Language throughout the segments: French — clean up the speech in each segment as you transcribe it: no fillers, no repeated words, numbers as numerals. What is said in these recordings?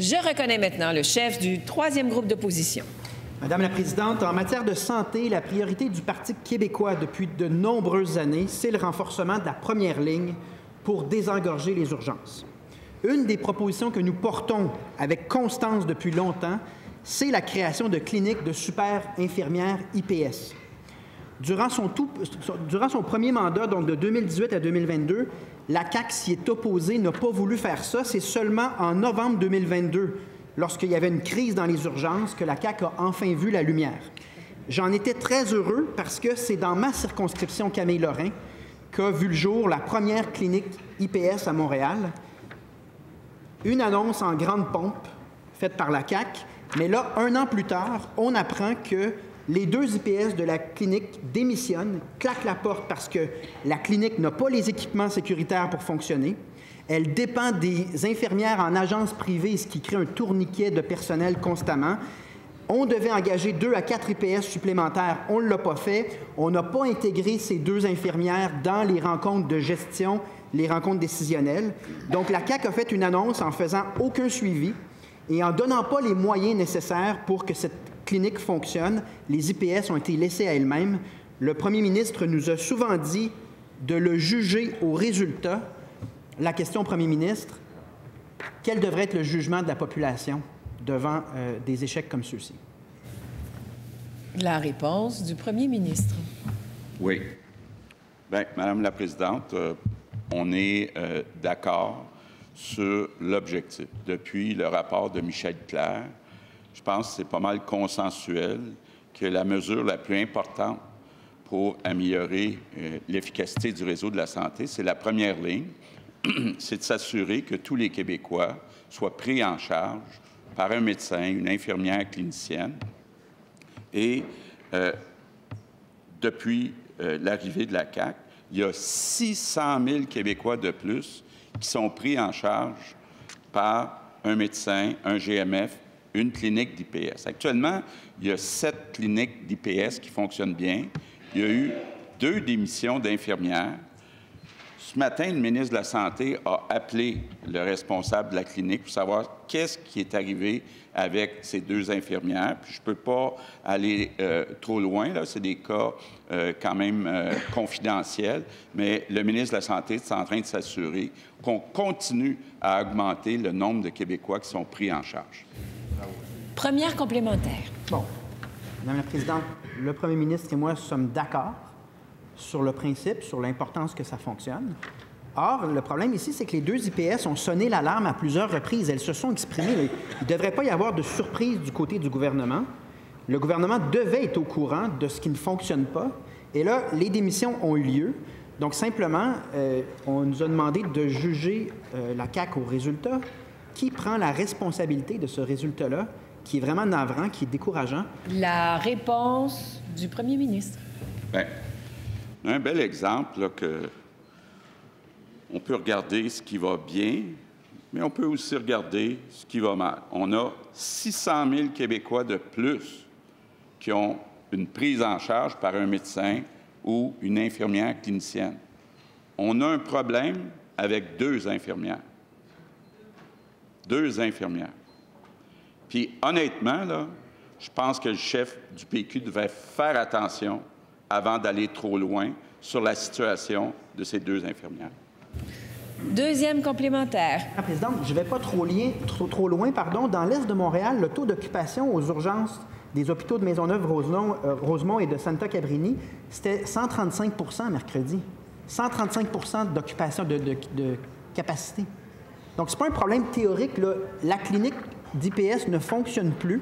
Je reconnais maintenant le chef du troisième groupe d'opposition. Madame la Présidente, en matière de santé, la priorité du Parti québécois depuis de nombreuses années, c'est le renforcement de la première ligne pour désengorger les urgences. Une des propositions que nous portons avec constance depuis longtemps, c'est la création de cliniques de super-infirmières IPS. Durant son premier mandat, donc de 2018 à 2022, la CAQ s'y est opposée, n'a pas voulu faire ça. C'est seulement en novembre 2022, lorsqu'il y avait une crise dans les urgences, que la CAQ a enfin vu la lumière. J'en étais très heureux parce que c'est dans ma circonscription Camille-Lorrain qu'a vu le jour la première clinique IPS à Montréal. Une annonce en grande pompe faite par la CAQ, mais là, 1 an plus tard, on apprend que les 2 IPS de la clinique démissionnent, claquent la porte parce que la clinique n'a pas les équipements sécuritaires pour fonctionner. Elle dépend des infirmières en agence privée, ce qui crée un tourniquet de personnel constamment. On devait engager 2 à 4 IPS supplémentaires. On ne l'a pas fait. On n'a pas intégré ces 2 infirmières dans les rencontres de gestion, les rencontres décisionnelles. Donc, la CAQ a fait une annonce en faisant aucun suivi et en ne donnant pas les moyens nécessaires pour que cette clinique fonctionne. Les IPS ont été laissées à elles-mêmes. Le premier ministre nous a souvent dit de le juger au résultat. La question au premier ministre, quel devrait être le jugement de la population devant des échecs comme ceux-ci? La réponse du premier ministre. Oui. Bien, Madame la Présidente, on est d'accord sur l'objectif. Depuis le rapport de Michel Clair, je pense que c'est pas mal consensuel que la mesure la plus importante pour améliorer l'efficacité du réseau de la santé, c'est la première ligne, c'est de s'assurer que tous les Québécois soient pris en charge par un médecin, une infirmière clinicienne. Et depuis l'arrivée de la CAQ, il y a 600 000 Québécois de plus qui sont pris en charge par un médecin, un GMF, une clinique d'IPS. Actuellement, il y a 7 cliniques d'IPS qui fonctionnent bien. Il y a eu 2 démissions d'infirmières. Ce matin, le ministre de la Santé a appelé le responsable de la clinique pour savoir qu'est-ce qui est arrivé avec ces 2 infirmières. Puis je ne peux pas aller trop loin, là, c'est des cas quand même confidentiels, mais le ministre de la Santé est en train de s'assurer qu'on continue à augmenter le nombre de Québécois qui sont pris en charge. Première complémentaire. Bon. Madame la Présidente, le premier ministre et moi sommes d'accord sur le principe, sur l'importance que ça fonctionne. Or, le problème ici, c'est que les 2 IPS ont sonné l'alarme à plusieurs reprises. Elles se sont exprimées. Il ne devrait pas y avoir de surprise du côté du gouvernement. Le gouvernement devait être au courant de ce qui ne fonctionne pas. Et là, les démissions ont eu lieu. Donc, simplement, on nous a demandé de juger la CAQ au résultat. Qui prend la responsabilité de ce résultat-là, qui est vraiment navrant, qui est décourageant? La réponse du premier ministre. Bien, un bel exemple là, que on peut regarder ce qui va bien, mais on peut aussi regarder ce qui va mal. On a 600 000 Québécois de plus qui ont une prise en charge par un médecin ou une infirmière clinicienne. On a un problème avec 2 infirmières. 2 infirmières. Puis, honnêtement, là, je pense que le chef du PQ devait faire attention avant d'aller trop loin sur la situation de ces 2 infirmières. Deuxième complémentaire. Madame la Présidente, je ne vais pas trop loin. Dans l'est de Montréal, le taux d'occupation aux urgences des hôpitaux de Maisonneuve, Rosemont et de Santa Cabrini, c'était 135 mercredi. 135 d'occupation, de capacité. Donc, ce n'est pas un problème théorique, là. La clinique d'IPS ne fonctionne plus.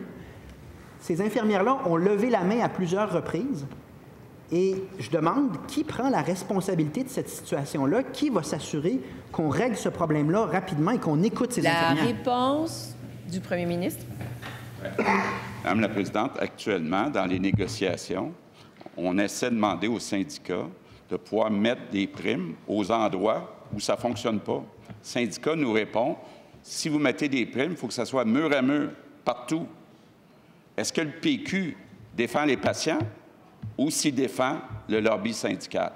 Ces infirmières-là ont levé la main à plusieurs reprises. Et je demande qui prend la responsabilité de cette situation-là, qui va s'assurer qu'on règle ce problème-là rapidement et qu'on écoute ces infirmières. La réponse du premier ministre. Madame la Présidente, actuellement, dans les négociations, on essaie de demander aux syndicats de pouvoir mettre des primes aux endroits où ça ne fonctionne pas. Le syndicat nous répond, si vous mettez des primes, il faut que ça soit mur à mur, partout. Est-ce que le PQ défend les patients ou s'il défend le lobby syndical?